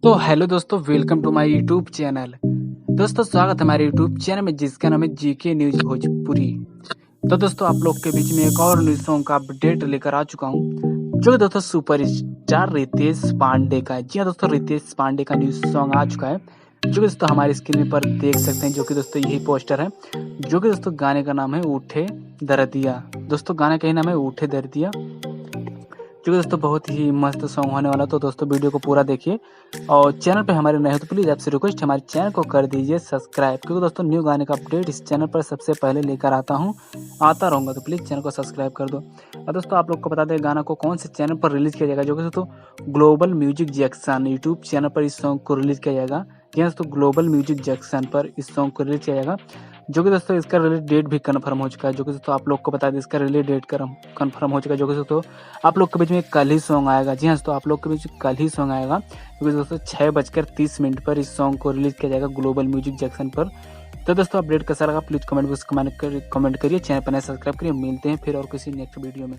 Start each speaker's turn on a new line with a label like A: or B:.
A: तो हेलो दोस्तों, welcome to my YouTube channel. दोस्तों, स्वागत है हमारे यूट्यूब चैनल में जिसका नाम है जीके न्यूज भोजपुरी। तो दोस्तों, आप लोग के बीच में एक और न्यूज सॉन्ग का अपडेट लेकर आ चुका हूँ, जो कि दोस्तों सुपर स्टार रितेश पांडे का है। जी हाँ दोस्तों, रितेश पांडे का न्यूज सॉन्ग आ चुका है, जो कि दोस्तों हमारी स्क्रीन पर देख सकते हैं। जो कि दोस्तों यही पोस्टर है, जो कि दोस्तों गाने का नाम है उठे दर्दिया। दोस्तों गाने का ही नाम है उठे दर्दिया, जो कि दोस्तों बहुत ही मस्त सॉन्ग होने वाला। तो दोस्तों वीडियो को पूरा देखिए, और चैनल पे हमारे नए हो तो प्लीज़ आपसे रिक्वेस्ट, हमारे चैनल को कर दीजिए सब्सक्राइब, क्योंकि दोस्तों न्यू गाने का अपडेट इस चैनल पर सबसे पहले लेकर आता रहूँगा। तो प्लीज़ चैनल को सब्सक्राइब कर दो। और दोस्तों आप लोग को बता दें, गाना को कौन से चैनल पर रिलीज़ किया जाएगा, जो कि दोस्तों global music Jackson YouTube channel पर इस सॉन्ग को रिलीज़ किया जाएगा। जी दोस्तों, ग्लोबल म्यूजिक जैक्सन पर इस सॉन्ग को रिलीज़ किया जाएगा, जो कि दोस्तों इसका रिलीज डेट भी कंफर्म हो चुका है। जो कि दोस्तों आप लोग को बता दें, इसका रिलीज डेट कंफर्म हो चुका है, जो कि दोस्तों आप लोग के बीच में कल ही सॉन्ग आएगा। जी हाँ दोस्तों, आप लोग के बीच में कल ही सॉन्ग आएगा, क्योंकि दोस्तों 6:30 पर इस सॉन्ग को रिलीज किया जाएगा ग्लोबल म्यूजिक जैक्सन पर। तो दोस्तों अपडेट कैसा लगा प्लीज़ कमेंट बॉक्स कमेंट करिए, चैनल पर नए सब्सक्राइब करिए। मिलते हैं फिर और किसी नेक्स्ट वीडियो में।